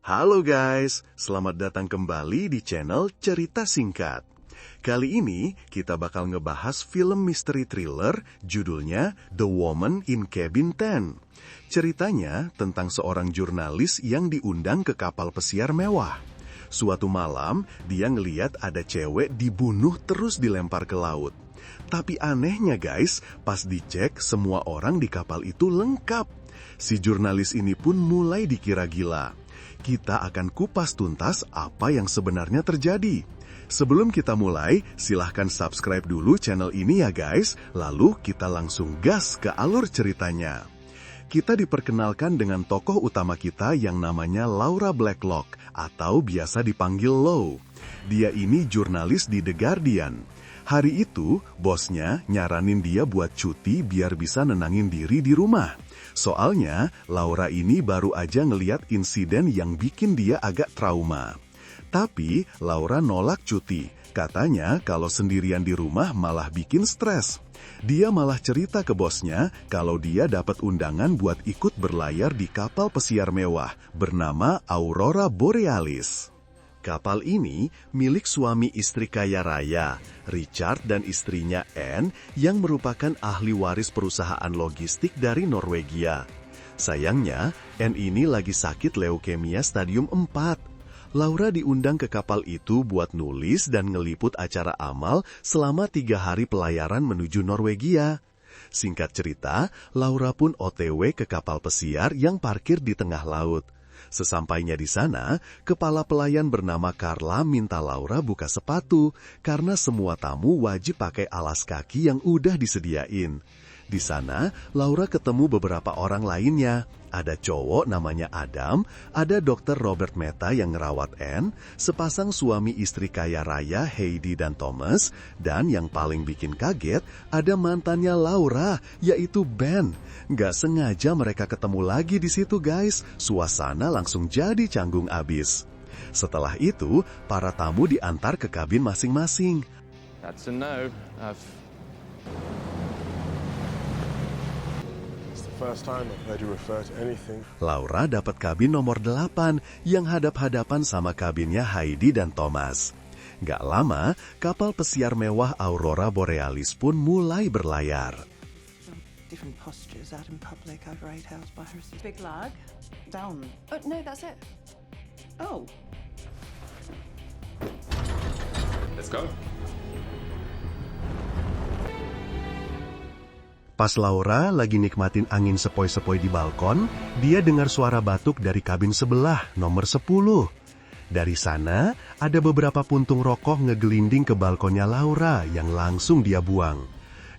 Halo guys, selamat datang kembali di channel Cerita Singkat. Kali ini kita bakal ngebahas film misteri thriller judulnya The Woman in Cabin 10. Ceritanya tentang seorang jurnalis yang diundang ke kapal pesiar mewah. Suatu malam, dia ngeliat ada cewek dibunuh terus dilempar ke laut. Tapi anehnya guys, pas dicek semua orang di kapal itu lengkap. Si jurnalis ini pun mulai dikira gila. Kita akan kupas tuntas apa yang sebenarnya terjadi. Sebelum kita mulai, silahkan subscribe dulu channel ini ya guys, lalu kita langsung gas ke alur ceritanya. Kita diperkenalkan dengan tokoh utama kita yang namanya Laura Blacklock, atau biasa dipanggil Lo. Dia ini jurnalis di The Guardian. Hari itu, bosnya nyaranin dia buat cuti biar bisa nenangin diri di rumah. Soalnya, Laura ini baru aja ngeliat insiden yang bikin dia agak trauma. Tapi, Laura nolak cuti. Katanya kalau sendirian di rumah malah bikin stres. Dia malah cerita ke bosnya kalau dia dapat undangan buat ikut berlayar di kapal pesiar mewah bernama Aurora Borealis. Kapal ini milik suami istri kaya raya, Richard dan istrinya Anne, yang merupakan ahli waris perusahaan logistik dari Norwegia. Sayangnya, Anne ini lagi sakit leukemia stadium 4. Laura diundang ke kapal itu buat nulis dan ngeliput acara amal selama 3 hari pelayaran menuju Norwegia. Singkat cerita, Laura pun OTW ke kapal pesiar yang parkir di tengah laut. Sesampainya di sana, kepala pelayan bernama Carla minta Laura buka sepatu karena semua tamu wajib pakai alas kaki yang udah disediain. Di sana, Laura ketemu beberapa orang lainnya. Ada cowok namanya Adam, ada Dr. Robert Mehta yang ngerawat Anne, sepasang suami istri kaya raya Heidi dan Thomas, dan yang paling bikin kaget, ada mantannya Laura, yaitu Ben. Gak sengaja mereka ketemu lagi di situ guys, suasana langsung jadi canggung abis. Setelah itu, para tamu diantar ke kabin masing-masing. That's a no. Laura dapat kabin nomor 8 yang hadap-hadapan sama kabinnya Heidi dan Thomas. Gak lama, kapal pesiar mewah Aurora Borealis pun mulai berlayar. Let's go. Pas Laura lagi nikmatin angin sepoi-sepoi di balkon, dia dengar suara batuk dari kabin sebelah, nomor 10. Dari sana, ada beberapa puntung rokok ngegelinding ke balkonnya Laura yang langsung dia buang.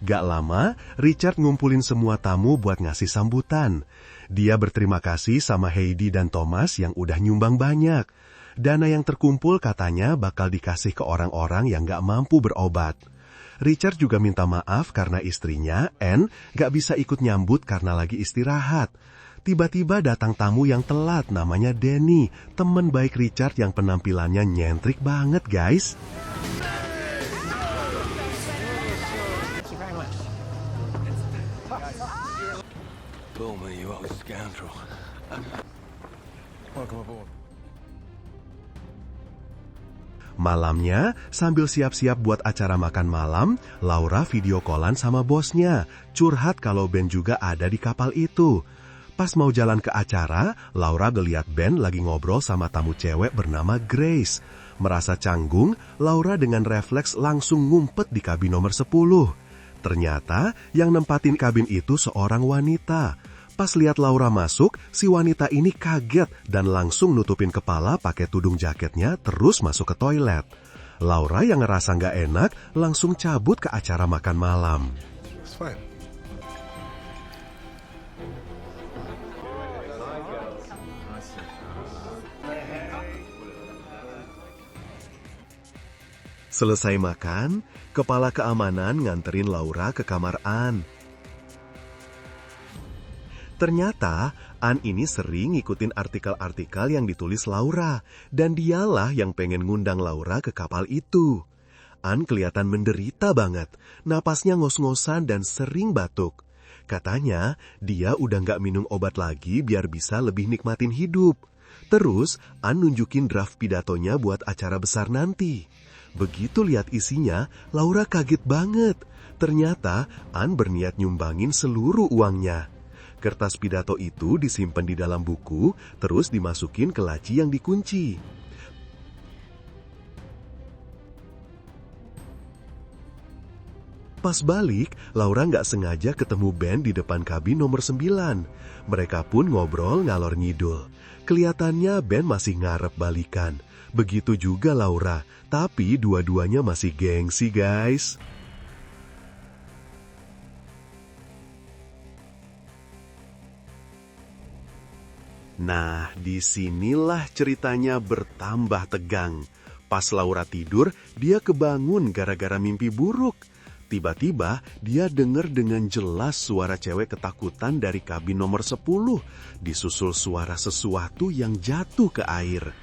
Gak lama, Richard ngumpulin semua tamu buat ngasih sambutan. Dia berterima kasih sama Heidi dan Thomas yang udah nyumbang banyak. Dana yang terkumpul katanya bakal dikasih ke orang-orang yang gak mampu berobat. Richard juga minta maaf karena istrinya, Anne, gak bisa ikut nyambut karena lagi istirahat. Tiba-tiba datang tamu yang telat, namanya Danny, teman baik Richard yang penampilannya nyentrik banget, guys. Malamnya, sambil siap-siap buat acara makan malam, Laura video callan sama bosnya, curhat kalau Ben juga ada di kapal itu. Pas mau jalan ke acara, Laura ngeliat Ben lagi ngobrol sama tamu cewek bernama Grace. Merasa canggung, Laura dengan refleks langsung ngumpet di kabin nomor 10. Ternyata, yang nempatin kabin itu seorang wanita. Pas lihat Laura masuk, si wanita ini kaget dan langsung nutupin kepala pakai tudung jaketnya terus masuk ke toilet. Laura yang ngerasa nggak enak langsung cabut ke acara makan malam. Selesai makan, kepala keamanan nganterin Laura ke kamar Anne. Ternyata, Anne ini sering ngikutin artikel-artikel yang ditulis Laura, dan dialah yang pengen ngundang Laura ke kapal itu. Anne kelihatan menderita banget, napasnya ngos-ngosan dan sering batuk. Katanya, dia udah nggak minum obat lagi biar bisa lebih nikmatin hidup. Terus, Ann nunjukin draft pidatonya buat acara besar nanti. Begitu lihat isinya, Laura kaget banget. Ternyata, Ann berniat nyumbangin seluruh uangnya. Kertas pidato itu disimpan di dalam buku, terus dimasukin ke laci yang dikunci. Pas balik, Laura nggak sengaja ketemu Ben di depan kabin nomor 9. Mereka pun ngobrol ngalor ngidul. Kelihatannya Ben masih ngarep balikan. Begitu juga Laura, tapi dua-duanya masih gengsi, guys. Nah, disinilah ceritanya bertambah tegang. Pas Laura tidur, dia kebangun gara-gara mimpi buruk. Tiba-tiba, dia dengar dengan jelas suara cewek ketakutan dari kabin nomor 10, disusul suara sesuatu yang jatuh ke air.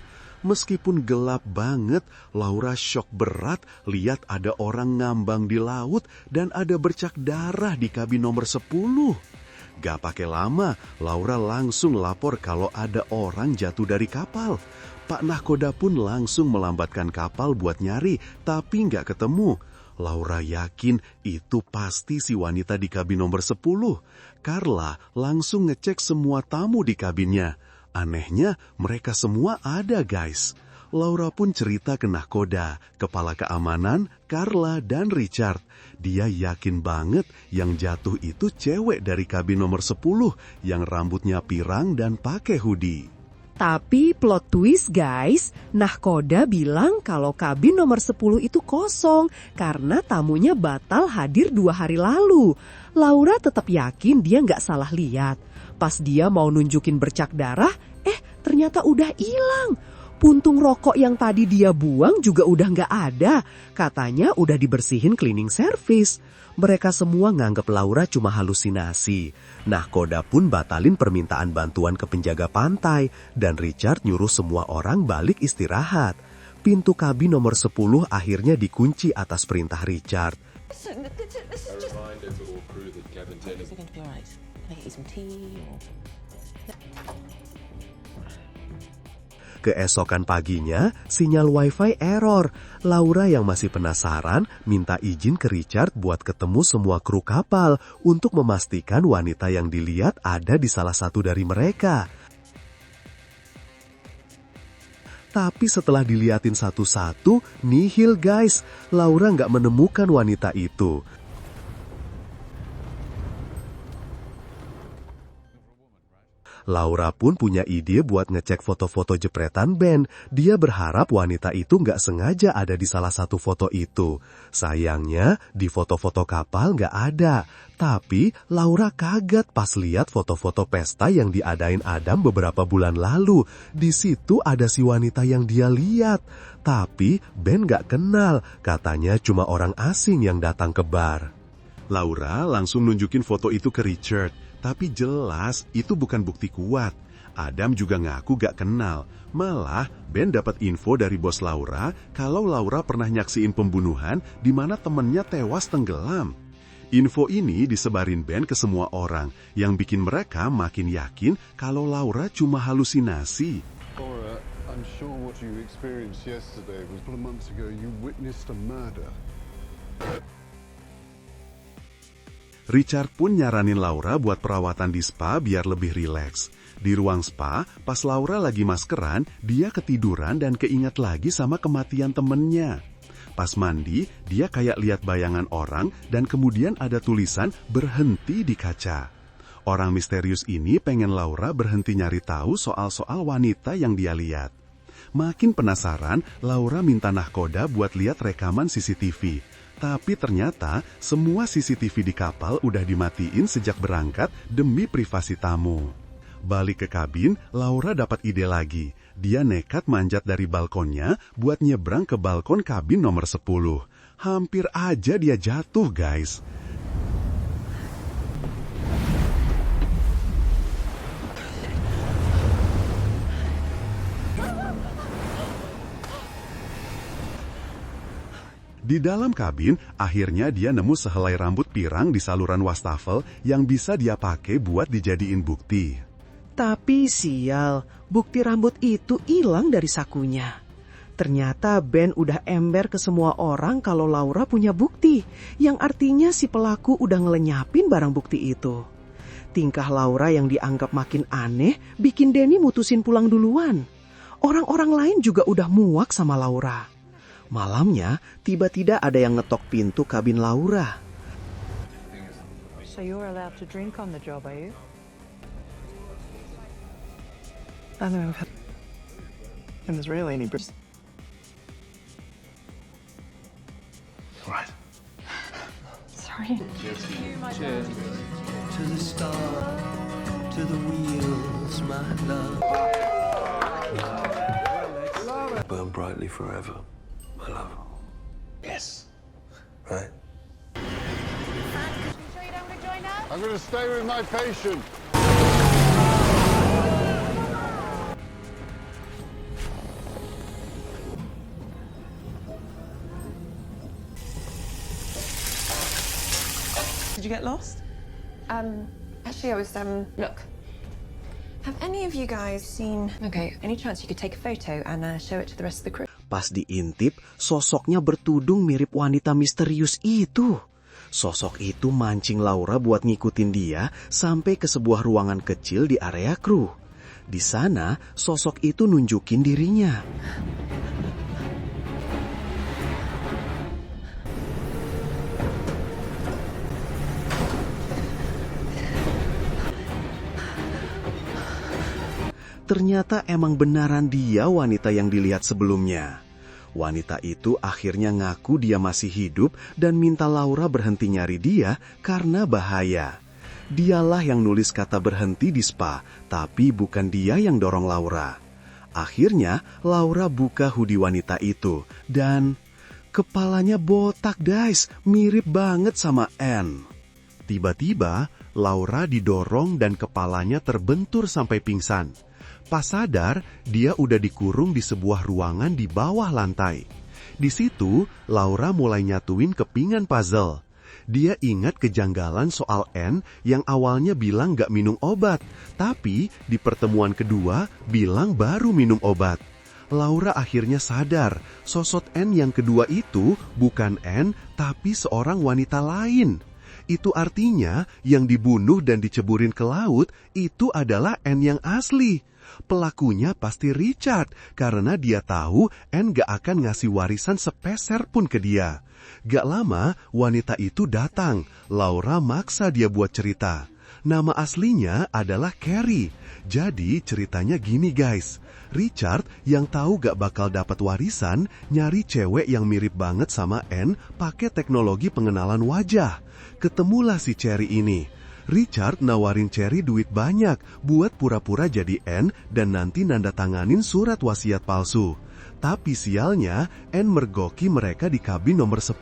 Meskipun gelap banget, Laura syok berat lihat ada orang ngambang di laut dan ada bercak darah di kabin nomor 10. Gak pakai lama, Laura langsung lapor kalau ada orang jatuh dari kapal. Pak Nahkoda pun langsung melambatkan kapal buat nyari, tapi gak ketemu. Laura yakin itu pasti si wanita di kabin nomor 10. Carla langsung ngecek semua tamu di kabinnya. Anehnya, mereka semua ada, guys. Laura pun cerita ke Nahkoda, kepala keamanan, Carla, dan Richard. Dia yakin banget yang jatuh itu cewek dari kabin nomor 10 yang rambutnya pirang dan pakai hoodie. Tapi plot twist guys, Nahkoda bilang kalau kabin nomor 10 itu kosong karena tamunya batal hadir 2 hari lalu. Laura tetap yakin dia nggak salah lihat. Pas dia mau nunjukin bercak darah, ternyata udah hilang. Puntung rokok yang tadi dia buang juga udah nggak ada. Katanya udah dibersihin cleaning service. Mereka semua nganggep Laura cuma halusinasi. Nahkoda pun batalin permintaan bantuan ke penjaga pantai. Dan Richard nyuruh semua orang balik istirahat. Pintu kabin nomor 10 akhirnya dikunci atas perintah Richard. Keesokan paginya, sinyal wifi error. Laura yang masih penasaran minta izin ke Richard buat ketemu semua kru kapal untuk memastikan wanita yang dilihat ada di salah satu dari mereka. Tapi setelah diliatin satu-satu, nihil guys. Laura nggak menemukan wanita itu. Laura pun punya ide buat ngecek foto-foto jepretan Ben. Dia berharap wanita itu nggak sengaja ada di salah satu foto itu. Sayangnya, di foto-foto kapal nggak ada. Tapi, Laura kaget pas lihat foto-foto pesta yang diadain Adam beberapa bulan lalu. Di situ ada si wanita yang dia lihat. Tapi, Ben nggak kenal. Katanya cuma orang asing yang datang ke bar. Laura langsung nunjukin foto itu ke Richard. Tapi jelas itu bukan bukti kuat. Adam juga ngaku gak kenal. Malah Ben dapat info dari bos Laura kalau Laura pernah nyaksiin pembunuhan di mana temennya tewas tenggelam. Info ini disebarin Ben ke semua orang yang bikin mereka makin yakin kalau Laura cuma halusinasi. Laura, I'm sure what you experienced yesterday was a couple of months ago you witnessed a murder. Richard pun nyaranin Laura buat perawatan di spa biar lebih rileks. Di ruang spa, pas Laura lagi maskeran, dia ketiduran dan keingat lagi sama kematian temennya. Pas mandi, dia kayak lihat bayangan orang dan kemudian ada tulisan berhenti di kaca. Orang misterius ini pengen Laura berhenti nyari tahu soal-soal wanita yang dia lihat. Makin penasaran, Laura minta Nahkoda buat lihat rekaman CCTV. Tapi ternyata semua CCTV di kapal udah dimatiin sejak berangkat demi privasi tamu. Balik ke kabin, Laura dapat ide lagi. Dia nekat manjat dari balkonnya buat nyebrang ke balkon kabin nomor 10. Hampir aja dia jatuh, guys. Di dalam kabin, akhirnya dia nemu sehelai rambut pirang di saluran wastafel yang bisa dia pakai buat dijadiin bukti. Tapi sial, bukti rambut itu hilang dari sakunya. Ternyata Ben udah ember ke semua orang kalau Laura punya bukti, yang artinya si pelaku udah ngelenyapin barang bukti itu. Tingkah Laura yang dianggap makin aneh bikin Danny mutusin pulang duluan. Orang-orang lain juga udah muak sama Laura. Malamnya, tiba-tiba ada yang ngetok pintu kabin Laura. So you're allowed to drink on the job, are you? I know. And there's really any... Right. Sorry. To the start, to the wheels, my love. Burn brightly forever, my love. Yes. Right? I'm going to stay with my patient. Did you get lost? Actually, I was, look. Have any of you guys seen... Okay, any chance you could take a photo and show it to the rest of the crew? Pas diintip, sosoknya bertudung mirip wanita misterius itu. Sosok itu mancing Laura buat ngikutin dia sampai ke sebuah ruangan kecil di area kru. Di sana, sosok itu nunjukin dirinya. Ternyata emang benaran dia wanita yang dilihat sebelumnya. Wanita itu akhirnya ngaku dia masih hidup dan minta Laura berhenti nyari dia karena bahaya. Dialah yang nulis kata berhenti di spa, tapi bukan dia yang dorong Laura. Akhirnya Laura buka hoodie wanita itu dan kepalanya botak guys, mirip banget sama Anne. Tiba-tiba Laura didorong dan kepalanya terbentur sampai pingsan. Pas sadar, dia udah dikurung di sebuah ruangan di bawah lantai. Di situ, Laura mulai nyatuin kepingan puzzle. Dia ingat kejanggalan soal Anne yang awalnya bilang gak minum obat, tapi di pertemuan kedua bilang baru minum obat. Laura akhirnya sadar, sosok Anne yang kedua itu bukan Anne, tapi seorang wanita lain. Itu artinya yang dibunuh dan diceburin ke laut itu adalah Anne yang asli. Pelakunya pasti Richard, karena dia tahu Anne gak akan ngasih warisan sepeser pun ke dia. Gak lama, wanita itu datang. Laura maksa dia buat cerita. Nama aslinya adalah Carrie. Jadi ceritanya gini guys. Richard yang tahu gak bakal dapat warisan, nyari cewek yang mirip banget sama Anne pakai teknologi pengenalan wajah. Ketemulah si Cherry ini. Richard nawarin Cherry duit banyak buat pura-pura jadi Anne dan nanti nanda tanganin surat wasiat palsu. Tapi sialnya, Anne mergoki mereka di kabin nomor 10.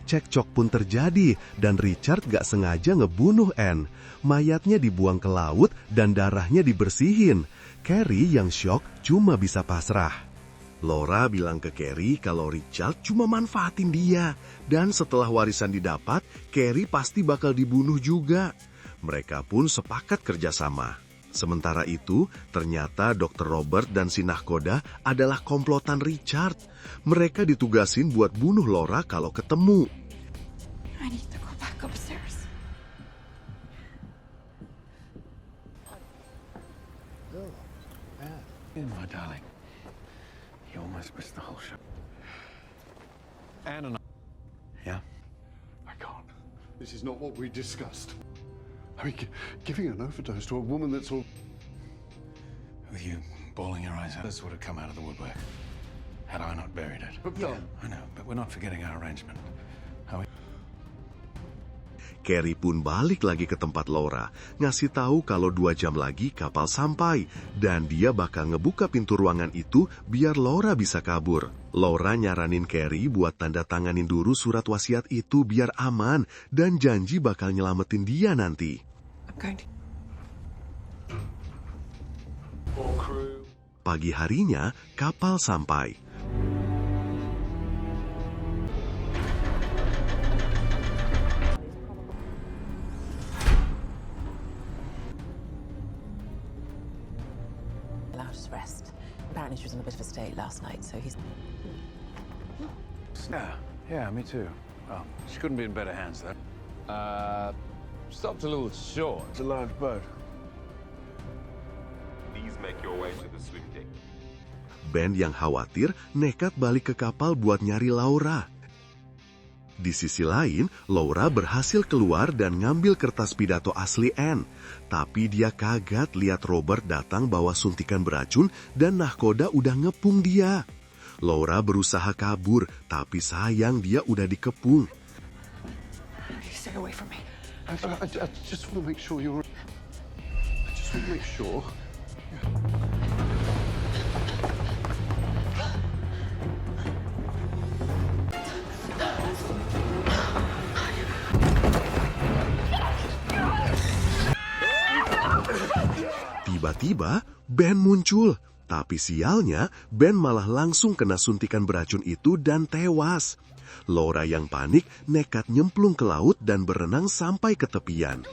Cekcok pun terjadi dan Richard gak sengaja ngebunuh Anne. Mayatnya dibuang ke laut dan darahnya dibersihin. Carrie yang shock cuma bisa pasrah. Laura bilang ke Carrie kalau Richard cuma manfaatin dia. Dan setelah warisan didapat, Carrie pasti bakal dibunuh juga. Mereka pun sepakat kerjasama. Sementara itu, ternyata Dr. Robert dan si nahkoda adalah komplotan Richard. Mereka ditugasin buat bunuh Laura kalau ketemu. I need to go back upstairs. My darling. You almost missed the whole show. Anne and I... Yeah? I can't. This is not what we discussed. I mean, giving an overdose to a woman that's all... With you bawling your eyes out, this would have come out of the woodwork. Had I not buried it. But no. I know, but we're not forgetting our arrangement. How we... Carrie pun balik lagi ke tempat Laura, ngasih tahu kalau 2 jam lagi kapal sampai, dan dia bakal ngebuka pintu ruangan itu biar Laura bisa kabur. Laura nyaranin Carrie buat tanda tanganin dulu surat wasiat itu biar aman, dan janji bakal nyelamatin dia nanti. Pagi harinya, kapal sampai. in a bit of a state last night, so he's... Yeah, me too. Oh, she couldn't be in better hands, though. Stopped a little short. It's a large boat. Please make your way to the swing deck. Ben yang khawatir nekat balik ke kapal buat nyari Laura. Di sisi lain, Laura berhasil keluar dan ngambil kertas pidato asli Anne. Tapi dia kaget lihat Robert datang bawa suntikan beracun dan nahkoda udah ngepung dia. Laura berusaha kabur, tapi sayang dia udah dikepung. Stay away from me. I just want to make sure you're... I just want to make sure... Tiba-tiba, Ben muncul. Tapi sialnya, Ben malah langsung kena suntikan beracun itu dan tewas. Laura yang panik nekat nyemplung ke laut dan berenang sampai ke tepian.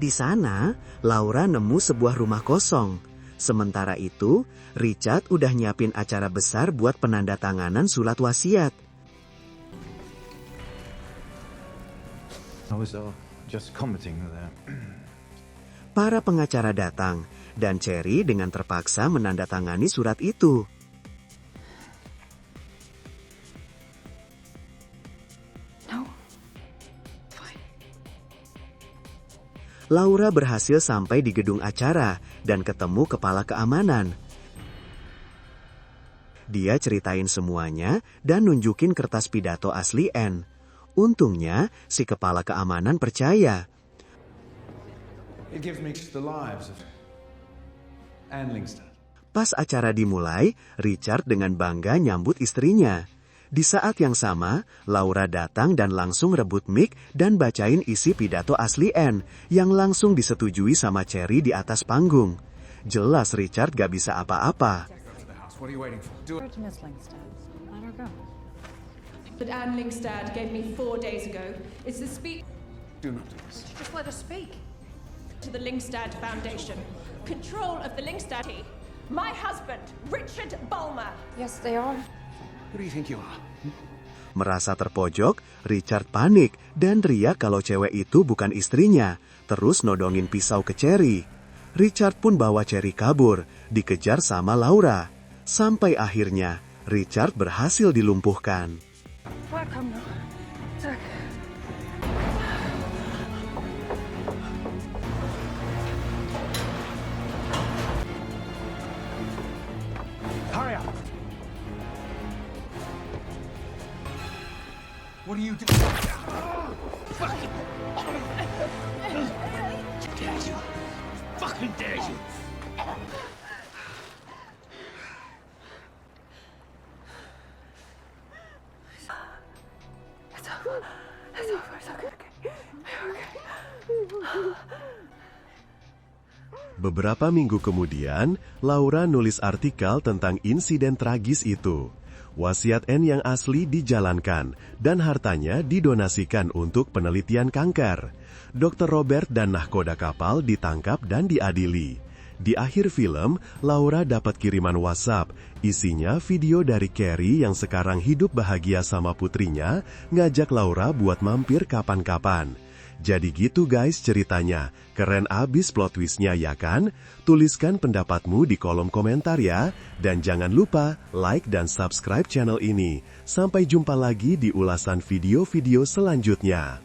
Di sana, Laura nemu sebuah rumah kosong. Sementara itu, Richard udah nyiapin acara besar buat penandatanganan surat wasiat. I was just commenting there. Para pengacara datang, dan Cherry dengan terpaksa menandatangani surat itu. Laura berhasil sampai di gedung acara dan ketemu kepala keamanan. Dia ceritain semuanya dan nunjukin kertas pidato asli Anne. Untungnya, si kepala keamanan percaya. It gives me the lives of Anne Lingstad. Pas acara dimulai, Richard dengan bangga nyambut istrinya. Di saat yang sama, Laura datang dan langsung rebut mic dan bacain isi pidato asli Anne yang langsung disetujui sama Cherry di atas panggung. Jelas Richard gak bisa apa-apa. What are you waiting for? Do it. To Miss Lingstad. Let her go. That Anne Lingstad gave me 4 days ago is the speech Do not do this. Just let her speak. to the Lingstad Foundation. Control of the Lingstad. My husband, Richard Bulmer. Yes, they are. Who do you think you are? Merasa terpojok, Richard panik dan teriak kalau cewek itu bukan istrinya, terus nodongin pisau ke Cherry. Richard pun bawa Cherry kabur, dikejar sama Laura. Sampai akhirnya, Richard berhasil dilumpuhkan. Hurry up! What are you doing? Fucking dare you! Fucking dare you! Beberapa minggu kemudian, Laura nulis artikel tentang insiden tragis itu. Wasiat Anne yang asli dijalankan, dan hartanya didonasikan untuk penelitian kanker. Dr. Robert dan nahkoda kapal ditangkap dan diadili. Di akhir film, Laura dapat kiriman WhatsApp. Isinya video dari Carrie yang sekarang hidup bahagia sama putrinya, ngajak Laura buat mampir kapan-kapan. Jadi gitu guys ceritanya, keren abis plot twistnya ya kan? Tuliskan pendapatmu di kolom komentar ya, dan jangan lupa like dan subscribe channel ini. Sampai jumpa lagi di ulasan video-video selanjutnya.